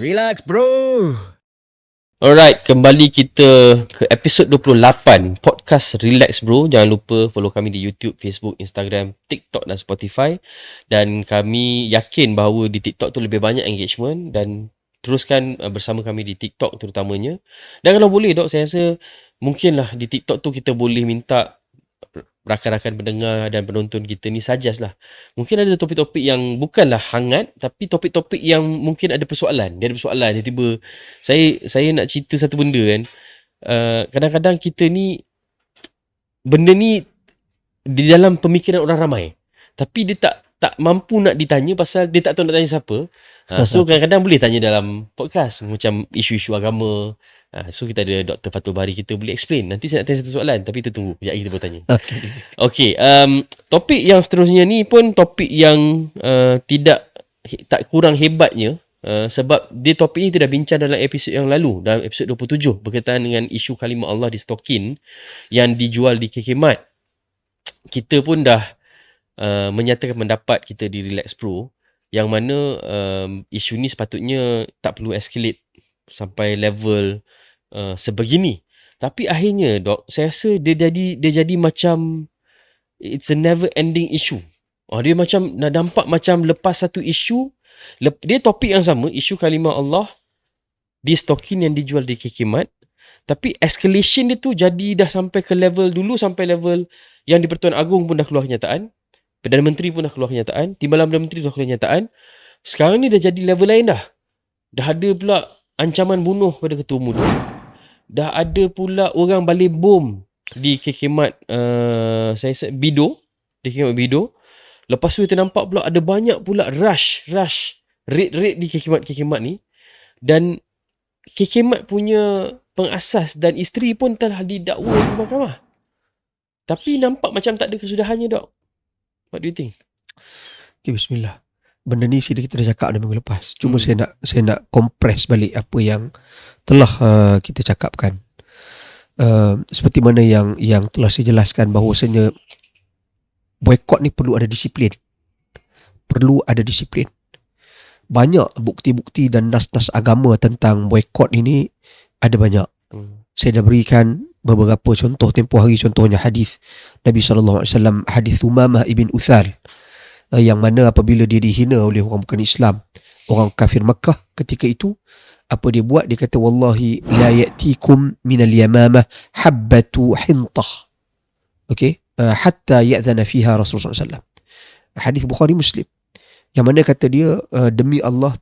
Relax bro. Alright, kembali kita ke episod 28 Podcast Relax Bro. Jangan lupa follow kami di YouTube, Facebook, Instagram, TikTok dan Spotify. Dan kami yakin bahawa di TikTok tu lebih banyak engagement. Dan teruskan bersama kami di TikTok terutamanya. Dan kalau boleh dok, saya rasa mungkinlah di TikTok tu kita boleh minta rakan-rakan pendengar dan penonton kita ni suggest lah. Mungkin ada topik-topik yang bukanlah hangat, tapi topik-topik yang mungkin ada persoalan. Dia ada persoalan, dia tiba saya nak cerita satu benda kan. Kadang-kadang kita ni, benda ni di dalam pemikiran orang ramai. Tapi dia tak mampu nak ditanya pasal dia tak tahu nak tanya siapa. So kadang-kadang boleh tanya dalam podcast macam isu-isu agama. So kita ada Dr. Fatul Bahari, kita boleh explain. Nanti saya nak tanya satu soalan, tapi kita tunggu sekejap, kita boleh tanya. Okay, topik yang seterusnya ni pun topik yang tak kurang hebatnya. Sebab dia topik ni kita dah bincang dalam episod yang lalu, dalam episod 27, berkaitan dengan isu kalimah Allah di stokin yang dijual di KK Mart. Kita pun dah menyatakan pendapat kita di Relax Pro, yang mana isu ni sepatutnya tak perlu escalate sampai level sebegini. Tapi akhirnya dok, saya rasa dia jadi macam it's a never ending issue. Dia macam nak nampak macam lepas satu isu, dia topik yang sama, isu kalimah Allah di stokin yang dijual di KK Mart, tapi escalation dia tu jadi dah sampai ke level, dulu sampai level yang di Pertuan Agong pun dah keluar kenyataan, Perdana Menteri pun dah keluar kenyataan, Timbalan Perdana Menteri dah keluar kenyataan. Sekarang ni dah jadi level lain dah. Dah ada pula ancaman bunuh pada ketua muda. Dah ada pula orang balik bom di KK Mart Bido, di KK Mart Bido. Lepas tu kita nampak pula ada banyak pula rush raid di KK Mart ni. Dan KK Mart punya pengasas dan isteri pun telah didakwa di mahkamah. Tapi nampak macam tak ada kesudahannya dok. What do you think? Okay, bismillah. Benda ni kita dah cakap dah minggu lepas. Cuma saya nak compress balik apa yang telah kita cakapkan. Seperti mana yang telah saya jelaskan bahawasanya boykot ni perlu ada disiplin. Banyak bukti-bukti dan nas-nas agama tentang boykot ini ada banyak. Saya dah berikan beberapa contoh tempoh hari, contohnya hadis Nabi SAW, hadis Umamah ibn Uthal, yang mana apabila dia dihina oleh orang bukan Islam, orang kafir Makkah ketika itu, apa dia buat? Dia kata, wallahi la ya'tikum minal yamamah habbatu hintah, okay, hatta ya'zana fiha Rasulullah SAW. Hadis Bukhari Muslim, yang mana kata dia, demi Allah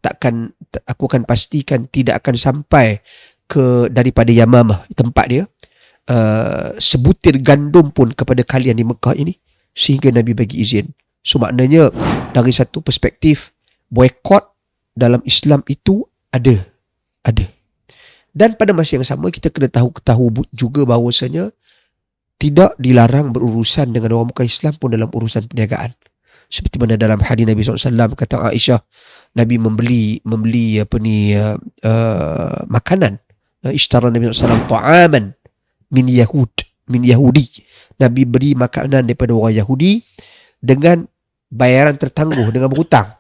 aku akan pastikan tidak akan sampai ke daripada Yamamah, tempat dia, sebutir gandum pun kepada kalian di Mekah ini sehingga Nabi bagi izin. So maknanya dari satu perspektif, boykot dalam Islam itu ada. Dan pada masa yang sama kita kena tahu juga bahawasanya tidak dilarang berurusan dengan orang bukan Islam pun dalam urusan perniagaan. Seperti mana dalam hadis Nabi SAW, kata Aisyah, Nabi membeli makanan. Ishtara Nabi SAW ta'aman min Yahudi. Nabi beri makanan daripada orang Yahudi dengan bayaran tertangguh, dengan berhutang.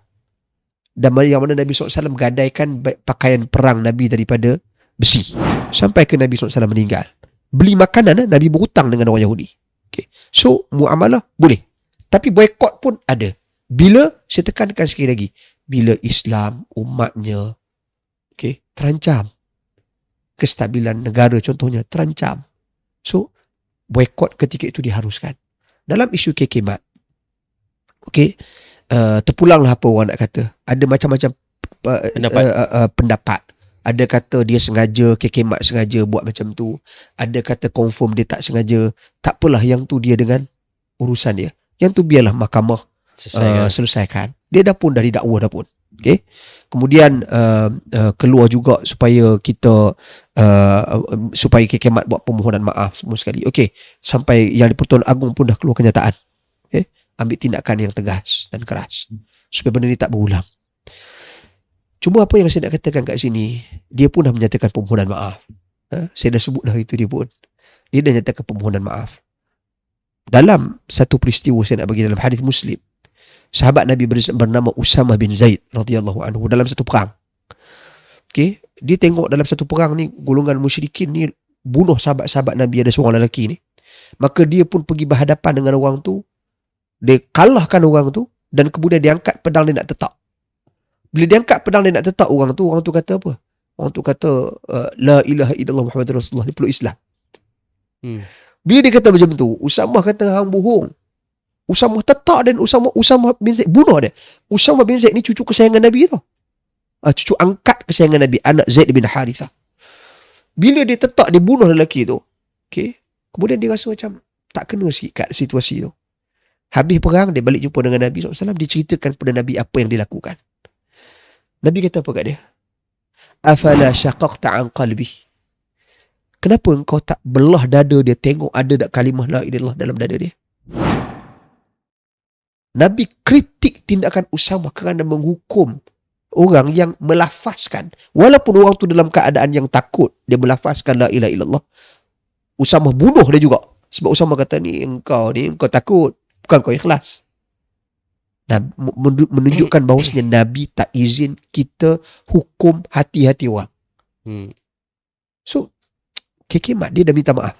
Dan yang mana Nabi SAW gadaikan pakaian perang Nabi daripada besi sampai ke Nabi SAW meninggal. Beli makanan, Nabi berhutang dengan orang Yahudi. Okay. So muamalah boleh, tapi boykot pun ada. Bila, saya tekankan sekali lagi, bila Islam umatnya terancam, kestabilan negara contohnya terancam, so boykot ketika itu diharuskan. Dalam isu KK Mart, terpulanglah apa orang nak kata. Ada macam-macam pendapat. Ada kata dia sengaja, KK Mart sengaja buat macam tu. Ada kata confirm dia tak sengaja. Tak apalah, yang tu dia dengan urusan dia. Yang tu biarlah mahkamah selesaikan. Dia dah didakwa dah pun. Okay. Kemudian keluar juga supaya kita supaya KK Mart buat permohonan maaf semua sekali. Okay. Sampai yang di Pertuan Agong pun dah keluar kenyataan. Okay. Ambil tindakan yang tegas dan keras supaya benda ni tak berulang. Cuma apa yang saya nak katakan kat sini, dia pun dah menyatakan permohonan maaf. Saya dah sebut dah itu dia pun. Dia dah nyatakan permohonan maaf. Dalam satu peristiwa saya nak bagi dalam hadis Muslim, sahabat Nabi bernama Usamah bin Zaid radhiyallahu anhu dalam satu perang. Okay, dia tengok dalam satu perang ni golongan musyrikin ni bunuh sahabat-sahabat Nabi, ada seorang lelaki ni. Maka dia pun pergi berhadapan dengan orang tu. Dia kalahkan orang tu dan kemudian dia angkat pedang dia nak tetak. Bila dia angkat pedang dia nak tetak orang tu kata apa? Orang tu kata la ilaha illallah Muhammadur Rasulullah, dia peluk Islam. Bila dia kata macam tu, Usamah kata hang bohong. Usamah tetak dan Usamah bin Zaid bunuh dia. Usamah bin Zaid ni cucu kesayangan Nabi tau. Cucu angkat kesayangan Nabi, anak Zaid bin Harithah. Bila dia tetak, dia bunuh lelaki tu. Okay. Kemudian dia rasa macam tak kena sikit kat situasi tu. Habis perang, dia balik jumpa dengan Nabi SAW. Dia ceritakan kepada Nabi apa yang dia lakukan. Nabi kata apa kat dia? Afala syaqaqta an qalbi. Kenapa engkau tak belah dada dia, tengok ada tak kalimah la ilaha illallah dalam dada dia? Nabi kritik tindakan Usamah kerana menghukum orang yang melafazkan. Walaupun orang tu dalam keadaan yang takut, dia melafazkan la ilaha illallah. Usamah bunuh dia juga. Sebab Usamah kata engkau takut, bukan kau ikhlas. Menunjukkan bahawasanya Nabi tak izin kita hukum hati-hati orang. So, KK Mat dia dah minta maaf.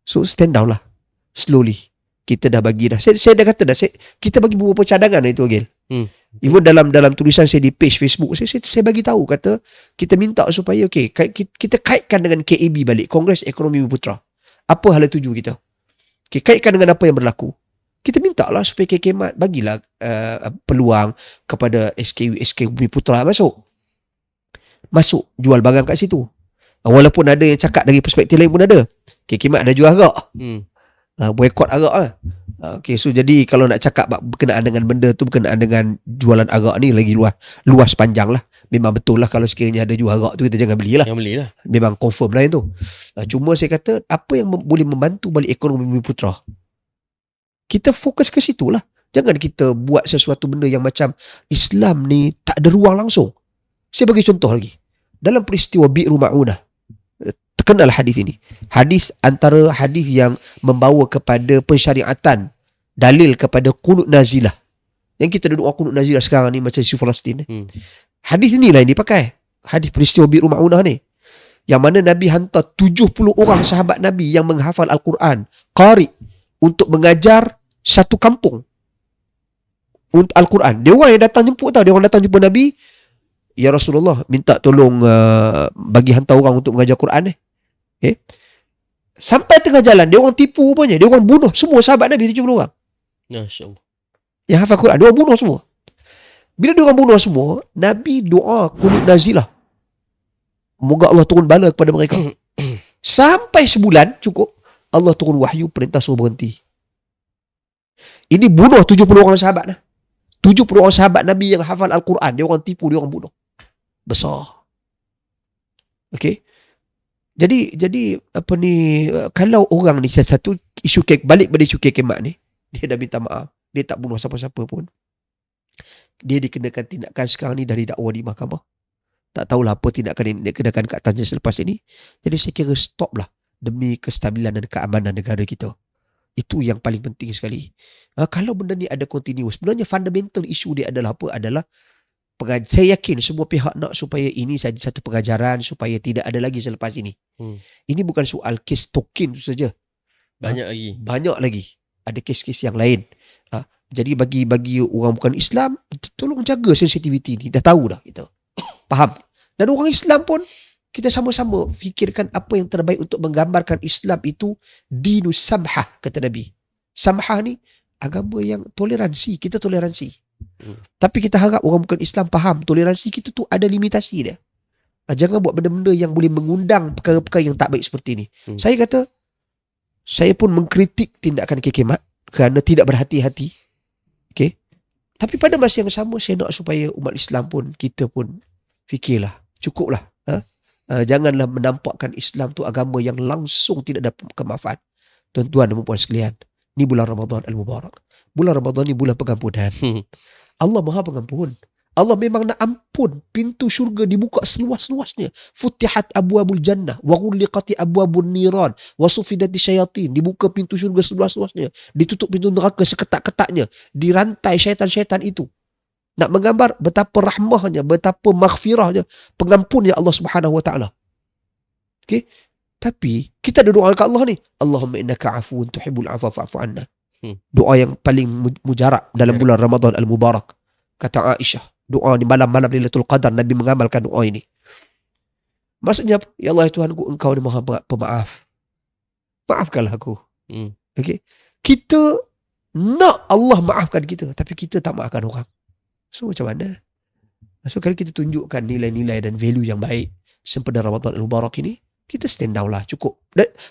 So, stand down lah. Slowly. Kita dah bagi dah. Saya dah kata dah. Kita bagi beberapa cadangan itu, Agil. Even dalam tulisan saya di page Facebook, saya bagi tahu, kata kita minta supaya kita kaitkan dengan KEB balik, Kongres Ekonomi Putra. Apa hala tuju kita? Kaitkan dengan apa yang berlaku. Kita minta lah supaya KK Mat bagilah peluang kepada SK Bumi Putra masuk jual barang kat situ. Walaupun ada yang cakap dari perspektif lain pun ada. KK Mat ada jual arak. Boykot arak lah. Okay, so jadi kalau nak cakap berkenaan dengan benda tu, berkenaan dengan jualan arak ni lagi luas panjang lah. Memang betul lah kalau sekiranya ada jual arak tu, kita jangan belilah. Jangan belilah. Memang confirm lah itu. Cuma saya kata, apa yang boleh membantu balik ekonomi Bumi Putra? Kita fokus ke situ lah. Jangan kita buat sesuatu benda yang macam Islam ni tak ada ruang langsung. Saya bagi contoh lagi. Dalam peristiwa Bi'ru Ma'unah, terkenal hadis ini. Hadis antara hadis yang membawa kepada pensyariatan, dalil kepada qunut nazilah. Yang kita doa qunut nazilah sekarang ni macam isu Palestin. Hadis inilah yang dipakai. Hadis peristiwa Bi'ru Ma'unah ni. Yang mana Nabi hantar 70 orang sahabat Nabi yang menghafal Al-Quran, qari, untuk mengajar satu kampung untuk Al-Quran. Dia orang yang datang jemput tau. Dia orang datang jumpa Nabi. Ya Rasulullah, minta tolong bagi hantar orang untuk mengajar Quran ni. Okay. Sampai tengah jalan, dia orang tipu rupanya. Dia orang bunuh semua sahabat Nabi 70 orang. Masya-Allah. Yang hafal Quran, dia orang bunuh semua. Bila dia orang bunuh semua, Nabi doa qunut nazilah. Moga Allah turun bala kepada mereka. Sampai sebulan cukup, Allah turun wahyu perintah suruh berhenti. Ini bunuh 70 orang sahabat lah. 70 orang sahabat Nabi yang hafal Al-Quran, dia orang tipu, dia orang bunuh. Besar. Okay. Jadi apa ni, kalau orang ni satu isu balik pada isu KK Mat ni, dia dah minta maaf, dia tak bunuh siapa-siapa pun. Dia dikenakan tindakan sekarang ni dari dakwa di mahkamah. Tak tahulah apa tindakan yang dikenakan kat Tanjung selepas ini. Jadi saya kira stop lah demi kestabilan dan keamanan negara kita. Itu yang paling penting sekali. Kalau benda ni ada continuous, sebenarnya fundamental isu dia adalah apa? Adalah saya yakin semua pihak nak supaya ini jadi satu pengajaran, supaya tidak ada lagi selepas ini. Ini bukan soal kes token tu saja. Banyak lagi. Ada kes-kes yang lain. Jadi bagi orang bukan Islam, tolong jaga sensitivity ni. Dah tahu dah kita. Faham? Dan orang Islam pun, kita sama-sama fikirkan apa yang terbaik untuk menggambarkan Islam itu dinus samhah, kata Nabi. Samhah ni agama yang toleransi. Kita toleransi. Tapi kita harap orang bukan Islam faham toleransi kita tu ada limitasi dia. Jangan buat benda-benda yang boleh mengundang perkara-perkara yang tak baik seperti ini. Saya kata, saya pun mengkritik tindakan KK Mat kerana tidak berhati-hati. Okay? Tapi pada masa yang sama, saya nak supaya umat Islam pun, kita pun fikirlah, cukuplah. Janganlah menampakkan Islam tu agama yang langsung tidak dapat kemanfaat. Tuan-tuan dan puan sekalian, ni bulan Ramadan Al-Mubarak. Bulan Ramadan ni bulan pengampunan. Allah Maha Pengampun. Allah memang nak ampun. Pintu syurga dibuka seluas-luasnya. Futihat abwabul jannah wa ghulliqati abwabun niran wa sufidati syayatin. Dibuka pintu syurga seluas-luasnya. Ditutup pintu neraka seketat-ketatnya. Dirantai syaitan-syaitan itu. Nak menggambar betapa rahmahnya, betapa maghfirahnya, pengampunnya Allah Subhanahu Wa Taala. Okey. Tapi kita ada doa kat Allah ni. Allahumma innaka afuwun tuhibbul afwa fa'fu anna. Doa yang paling mujarab dalam bulan Ramadan al-Mubarak. Kata Aisyah, doa di malam-malam Lailatul Qadar Nabi mengamalkan doa ini. Maksudnya, ya Allah Tuhanku, Engkau ni Maha Pemaaf. Maafkanlah aku. Okey. Kita nak Allah maafkan kita, tapi kita tak maafkan orang. So macam mana? So kalau kita tunjukkan nilai-nilai dan value yang baik sempena Ramadan al-Mubarak ini, kita stand down lah, cukup.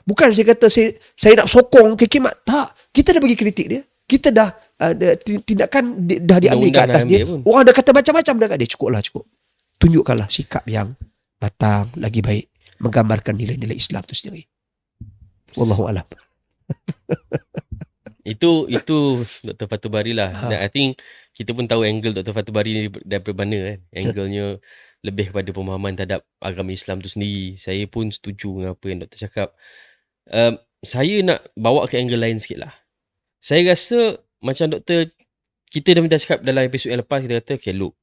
Bukan saya kata saya nak sokong kekimat. Tak. Kita dah bagi kritik dia. Kita dah tindakan dah diambil ke atas dia. Orang dah kata macam-macam dah kat dia. Cukup lah, cukup. Tunjukkanlah sikap yang matang, lagi baik. Menggambarkan nilai-nilai Islam tu sendiri. Wallahualam. Itu Dr. Fatul Bari lah. Dan I think kita pun tahu angle Dr. Fatul Bari ni daripada mana kan. Angle-nya lebih kepada pemahaman terhadap agama Islam tu sendiri. Saya pun setuju dengan apa yang doktor cakap. Saya nak bawa ke angle lain sikit lah. Saya rasa macam doktor, kita dah cakap dalam episod yang lepas, kita kata, okay look,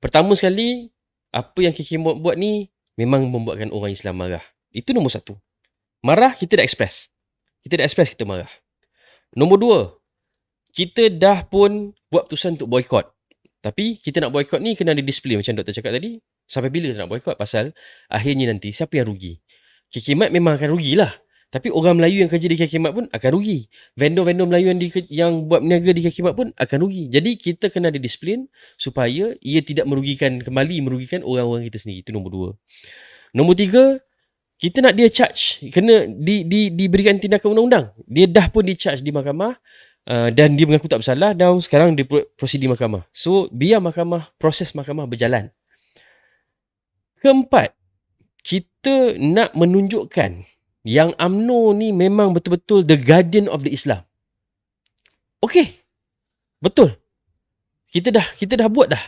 pertama sekali, apa yang KK buat ni memang membuatkan orang Islam marah. Itu nombor satu. Marah, kita dah express. Kita marah. Nombor dua, kita dah pun buat keputusan untuk boycott. Tapi kita nak boycott ni kena ada display macam doktor cakap tadi. Sampai bila kita nak boycott? Pasal akhirnya nanti siapa yang rugi? KK memang akan rugilah. Tapi orang Melayu yang kerja di KK pun akan rugi. Vendor-vendor Melayu yang buat berniaga di KK pun akan rugi. Jadi kita kena ada disiplin supaya ia tidak merugikan orang-orang kita sendiri. Itu nombor dua. Nombor tiga, kita nak dia charge. Kena diberikan tindakan undang-undang. Dia dah pun di-charge di mahkamah. Dan dia mengaku tak bersalah dan sekarang dia prosedur mahkamah. So, biar proses mahkamah berjalan. Keempat, kita nak menunjukkan yang UMNO ni memang betul-betul the guardian of the Islam. Okey. Betul. Kita dah buat dah.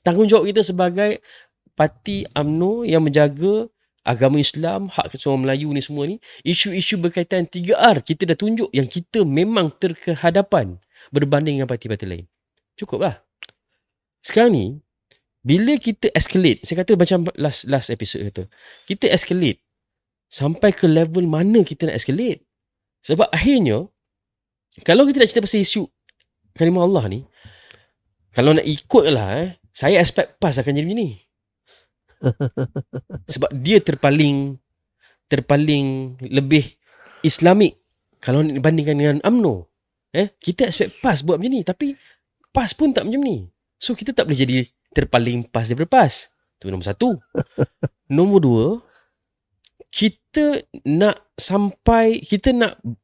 Tanggungjawab kita sebagai parti UMNO yang menjaga agama Islam, hak orang Melayu ni semua ni, isu-isu berkaitan 3R, kita dah tunjuk yang kita memang terkehadapan berbanding dengan parti-parti lain. Cukuplah. Sekarang ni, bila kita escalate, saya kata macam last episode kata, kita escalate sampai ke level mana kita nak escalate. Sebab akhirnya, kalau kita nak cerita pasal isu kalimah Allah ni, kalau nak ikut lah, saya expect PAS akan jadi macam ni. Sebab dia terpaling lebih Islamik kalau dibandingkan dengan UMNO. Kita expect PAS buat macam ni, tapi PAS pun tak macam ni. So kita tak boleh jadi terpaling PAS daripada PAS. Itu nombor satu. Nombor dua, kita nak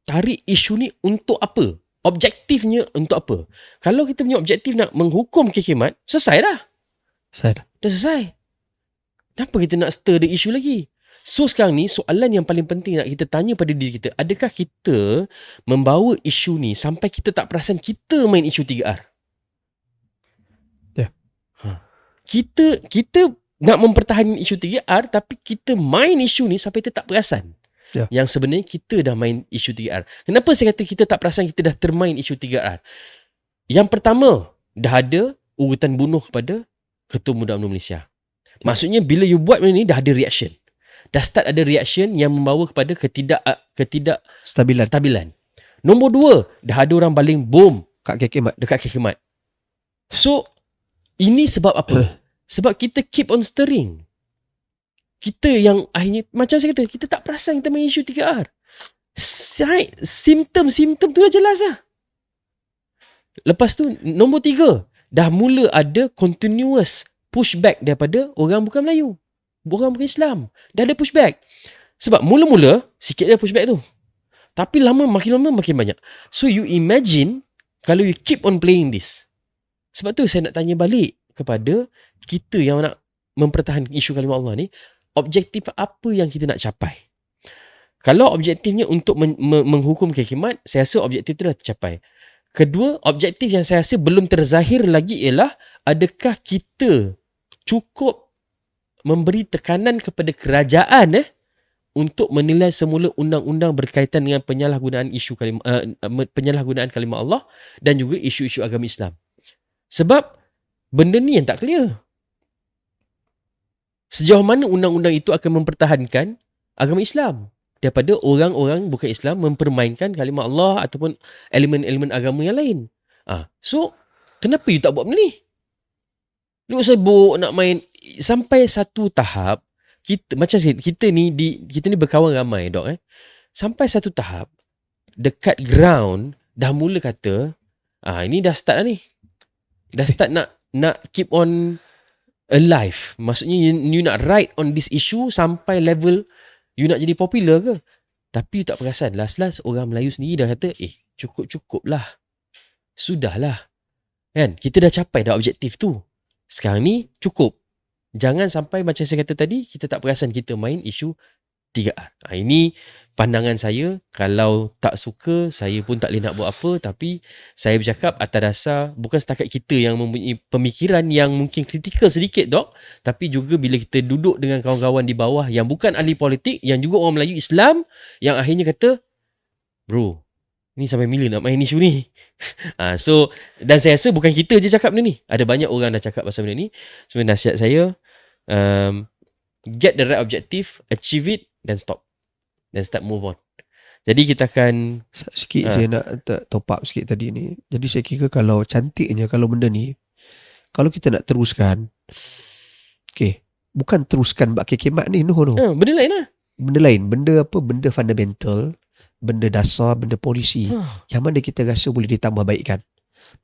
tarik isu ni untuk apa? Objektifnya untuk apa? Kalau kita punya objektif nak menghukum kekimat, selesai dah. Dah selesai. Kenapa kita nak stir the issue lagi? So sekarang ni soalan yang paling penting nak kita tanya pada diri kita, adakah kita membawa isu ni sampai kita tak perasan kita main isu 3R? Ya. Kita nak mempertahankan isu 3R tapi kita main isu ni sampai kita tak perasan. Ya. Yang sebenarnya kita dah main isu 3R. Kenapa saya kata kita tak perasan kita dah termain isu 3R? Yang pertama, dah ada urutan bunuh kepada Ketua Muda UMNO Malaysia. Maksudnya bila you buat benda ni dah ada reaction. Dah start ada reaction yang membawa kepada stabilan. Nombor dua, dah ada orang baling bom dekat kekimat. So, ini sebab apa? Sebab kita keep on stirring. Kita yang akhirnya, macam saya kata, kita tak perasan kita main isu 3R. Simptom-simptom tu dah jelas lah. Lepas tu, nombor tiga, dah mula ada continuous pushback daripada orang bukan Melayu. Orang bukan Islam. Dah ada pushback. Sebab mula-mula, sikit dia pushback tu. Tapi makin lama makin banyak. So you imagine, kalau you keep on playing this. Sebab tu saya nak tanya balik kepada kita yang nak mempertahankan isu kalimah Allah ni, objektif apa yang kita nak capai? Kalau objektifnya untuk menghukum kekimat, saya rasa objektif tu dah tercapai. Kedua, objektif yang saya rasa belum terzahir lagi ialah adakah kita cukup memberi tekanan kepada kerajaan untuk menilai semula undang-undang berkaitan dengan penyalahgunaan kalimah Allah dan juga isu-isu agama Islam. Sebab Benda ni yang tak clear. Sejauh mana undang-undang itu akan mempertahankan agama Islam daripada orang-orang bukan Islam mempermainkan kalimah Allah ataupun elemen-elemen agama yang lain. So, kenapa you tak buat benda ni? Lu sibuk nak main sampai satu tahap kita macam kita ni berkawan ramai dok Sampai satu tahap dekat ground dah mula kata ini dah start dah ni. Dah start nak keep on alive. Maksudnya you nak ride on this issue sampai level you nak jadi popular ke? Tapi you tak perasan. Last orang Melayu sendiri dah kata, cukup-cukup lah. Sudahlah. Kan? Kita dah capai dah objektif tu. Sekarang ni cukup. Jangan sampai macam saya kata tadi, kita tak perasan kita main isu 3R. Ini pandangan saya. Kalau tak suka, saya pun tak boleh nak buat apa. Tapi saya bercakap atas dasar bukan setakat kita yang mempunyai pemikiran yang mungkin kritikal sedikit dok. Tapi juga bila kita duduk dengan kawan-kawan di bawah yang bukan ahli politik, yang juga orang Melayu Islam, yang akhirnya kata, bro, ni sampai bila nak main isu ni? So, dan saya rasa bukan kita je cakap benda ni. Ada banyak orang dah cakap pasal benda ni. So, nasihat saya, get the right objective, achieve it, then stop. Then start move on. Jadi kita akan sikit saya nak top up sikit tadi ni. Jadi saya kira kalau cantiknya kalau benda ni, kalau kita nak teruskan, bukan teruskan bak kekemat ni, no. Benda lain lah. Benda lain, benda apa? Benda fundamental, benda dasar, benda polisi yang mana kita rasa boleh ditambah baikkan.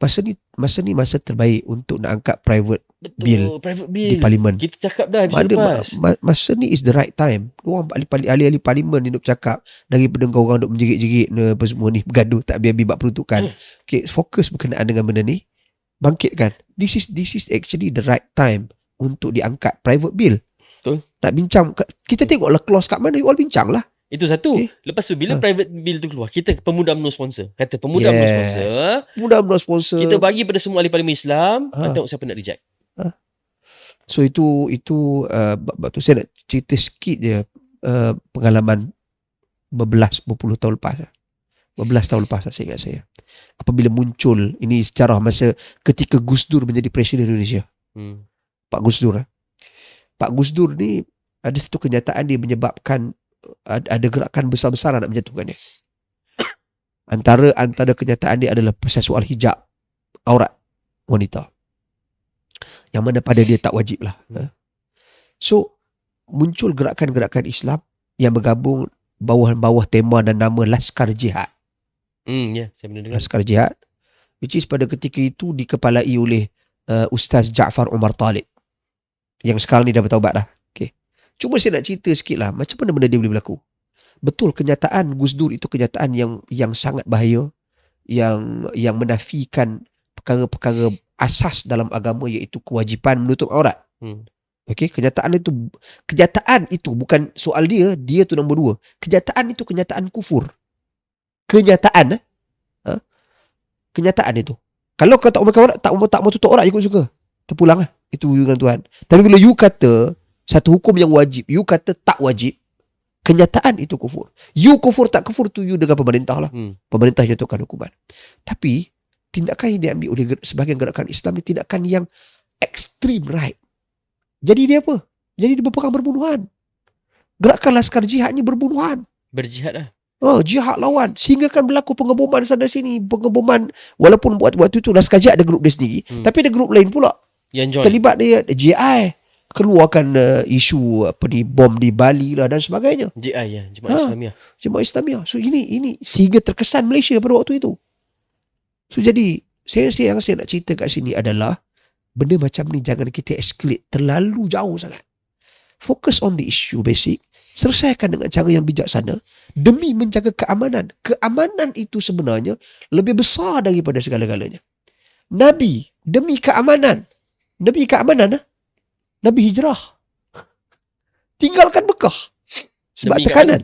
Masa ni masa terbaik untuk nak angkat private bill di parlimen. Kita cakap dah episode lepas. Masa ni is the right time. Orang ahli-ahli parlimen ni duk cakap daripada orang duk menjerit-jerit apa semua ni, bergaduh tak biar bab peruntukan. Fokus berkenaan dengan benda ni. Bangkitkan. This is actually the right time untuk diangkat private bill. Betul. Nak bincang, kita tengoklah clause kat mana, you all bincang lah. Itu satu. Lepas tu bila private bill tu keluar, kita pemuda UMNO sponsor. Kata pemuda UMNO sponsor. Pemuda UMNO sponsor. Kita bagi pada semua ahli parlimen Islam, tengok siapa nak reject. So itu tu saya nak cerita sikit je pengalaman berpuluh tahun lepas. 12 tahun lepas saya ingat saya. Apabila muncul ini sejarah masa ketika Gus Dur menjadi Presiden Indonesia. Pak Gus Dur. Pak Gus Dur ni ada satu kenyataan dia menyebabkan ada gerakan besar-besaran nak menjatuhkan dia. Antara kenyataan dia adalah pasal soal hijab aurat wanita. Yang mana pada dia tak wajib lah. So, muncul gerakan-gerakan Islam yang bergabung bawah tema dan nama Laskar Jihad. Saya pernah dengar. Laskar Jihad. Which is pada ketika itu dikepalai oleh Ustaz Ja'far Umar Talib. Yang sekarang ni dah bertaubat dah. Cuma saya nak cerita sikit lah macam mana benda dia boleh berlaku. Betul, kenyataan Gus Dur itu kenyataan yang sangat bahaya, yang menafikan perkara-perkara asas dalam agama, iaitu kewajipan menutup aurat. Kenyataan itu bukan soal dia tu nombor 2. Kenyataan itu kenyataan kufur. Kenyataan itu. Kalau kau tak mau tutup aurat, you suka. Terpulang lah. Itu dengan Tuhan. Tapi bila you kata satu hukum yang wajib, you kata tak wajib, kenyataan itu kufur. You kufur tak kufur tu you dengan pemerintah lah. Pemerintah jatuhkan hukuman. Tapi tindakan yang diambil oleh sebahagian gerakan Islam ni tindakan yang extreme right. Jadi dia apa? Jadi dia berperang berbunuhan. Gerakan Laskar Jihad ni berbunuhan. Berjihad lah. Jihad lawan. Sehingga kan berlaku pengeboman sana sini. Pengeboman. Walaupun waktu itu Laskar Jihad ada grup dia sendiri. Tapi ada grup lain pula. Yang join. Terlibat dia JI. Keluarkan isu bom di Bali lah dan sebagainya. JI ya, Jemaah Islamiah. Jemaah Islamiah. So ini sehingga terkesan Malaysia pada waktu itu. So jadi yang saya nak cerita kat sini adalah benda macam ni jangan kita escalate terlalu jauh sangat. Fokus on the issue basic. Selesaikan dengan cara yang bijaksana demi menjaga keamanan. Keamanan itu sebenarnya lebih besar daripada segala-galanya. Nabi demi keamanan. Nabi hijrah. Tinggalkan Mekah. Sebab demi tekanan.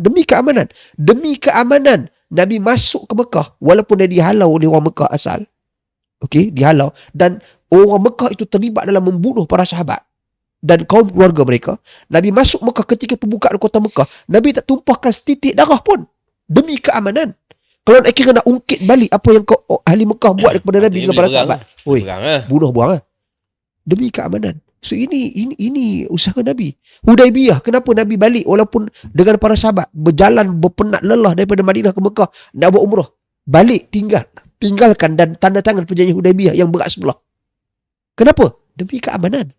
Demi keamanan. Demi keamanan. Nabi masuk ke Mekah. Walaupun dia dihalau oleh orang Mekah asal. Dihalau. Dan orang Mekah itu terlibat dalam membunuh para sahabat. Dan kaum keluarga mereka. Nabi masuk Mekah ketika pembukaan kota Mekah. Nabi tak tumpahkan setitik darah pun. Demi keamanan. Kalau akhirnya nak ungkit balik apa yang ahli Mekah buat kepada Nabi dan para sahabat. Bunuh buang lah. demi keamanan. So ini usaha Nabi. Hudaibiyah, kenapa Nabi balik walaupun dengan para sahabat berjalan berpenat lelah daripada Madinah ke Mekah nak buat umrah. Balik tinggalkan dan tanda tangan perjanjian Hudaibiyah yang berat sebelah. Kenapa? Demi keamanan.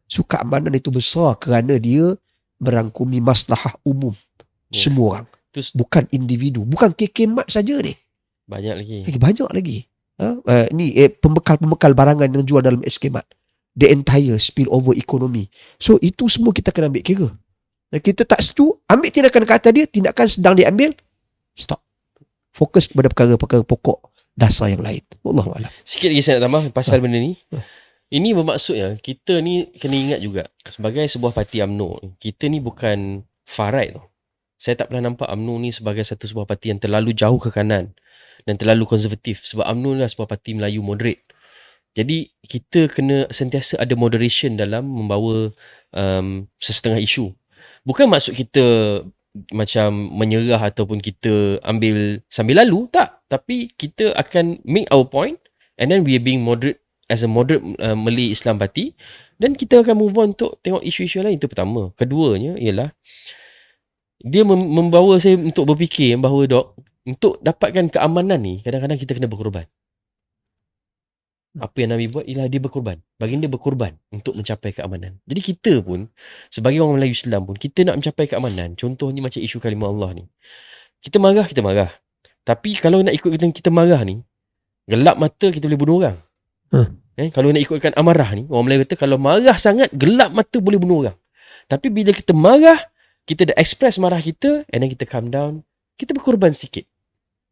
So keamanan itu besar kerana dia merangkumi maslahah umum semua orang. Terus Bukan individu, bukan KK Mat saja ni. banyak lagi. Banyak lagi. Ni pembekal-pembekal barangan yang jual dalam SK Mart. The entire spillover economy. So itu semua kita kena ambil kira. Dan kita tak setuju, ambil tindakan ke atas dia, tindakan sedang diambil, stop. Fokus kepada perkara-perkara pokok dasar yang lain. Wallahualam. Sikit lagi saya nak tambah pasal benda ni. Ini bermaksudnya kita ni kena ingat juga sebagai sebuah parti UMNO, kita ni bukan far right tau. Saya tak pernah nampak UMNO ni sebagai satu sebuah parti yang terlalu jauh ke kanan dan terlalu konservatif, sebab UMNO ni adalah sebuah parti Melayu moderate. Jadi kita kena sentiasa ada moderation dalam membawa sesetengah isu. Bukan maksud kita macam menyerah ataupun kita ambil sambil lalu, tak. Tapi kita akan make our point and then we are being moderate as a moderate Malay Islam party, dan kita akan move on untuk tengok isu-isu lain. Itu pertama. Keduanya ialah dia membawa saya untuk berfikir bahawa untuk dapatkan keamanan ni kadang-kadang kita kena berkorban. Apa yang Nabi buat ialah dia berkorban. Baginda berkorban untuk mencapai keamanan. Jadi kita pun sebagai orang Melayu Islam pun kita nak mencapai keamanan. Contohnya macam isu kalimah Allah ni. Kita marah. Tapi kalau nak ikut kita marah ni, gelap mata kita boleh bunuh orang. Kalau nak ikutkan amarah ni, orang Melayu kata kalau marah sangat, gelap mata boleh bunuh orang. Tapi bila kita marah, kita dah express marah kita, and then kita calm down, kita berkorban sikit.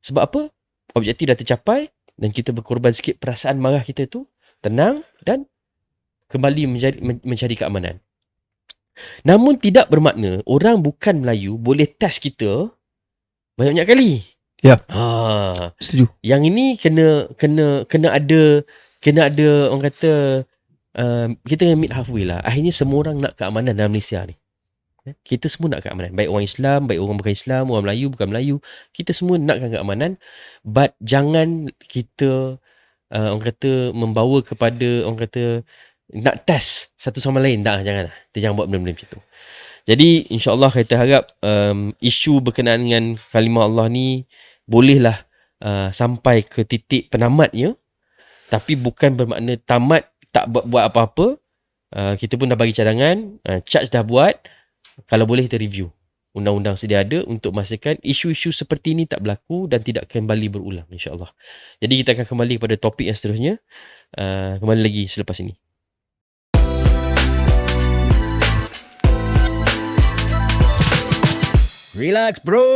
Sebab apa? Objektif dah tercapai, dan kita berkorban sikit perasaan marah kita tu tenang dan kembali mencari keamanan. Namun tidak bermakna orang bukan Melayu boleh test kita banyak-banyak kali. Ya. Setuju. Yang ini kena ada orang kata kita kena meet halfway lah. Akhirnya semua orang nak keamanan dalam Malaysia ni. Kita semua nak keamanan. Baik orang Islam, baik orang bukan Islam, orang Melayu, bukan Melayu. Kita semua nakkan keamanan. But jangan kita orang kata membawa kepada orang kata nak test satu sama lain. Jangan. Kita jangan buat benda-benda macam tu. Jadi insyaAllah kita harap isu berkenaan dengan kalimah Allah ni bolehlah sampai ke titik penamatnya. Tapi bukan bermakna tamat tak buat apa-apa. Kita pun dah bagi cadangan. Charge dah buat. Kalau boleh kita review undang-undang sedia ada untuk memastikan isu-isu seperti ini tak berlaku dan tidak kembali berulang, insyaAllah. Jadi kita akan kembali kepada topik yang seterusnya kembali lagi selepas ini. Relax bro.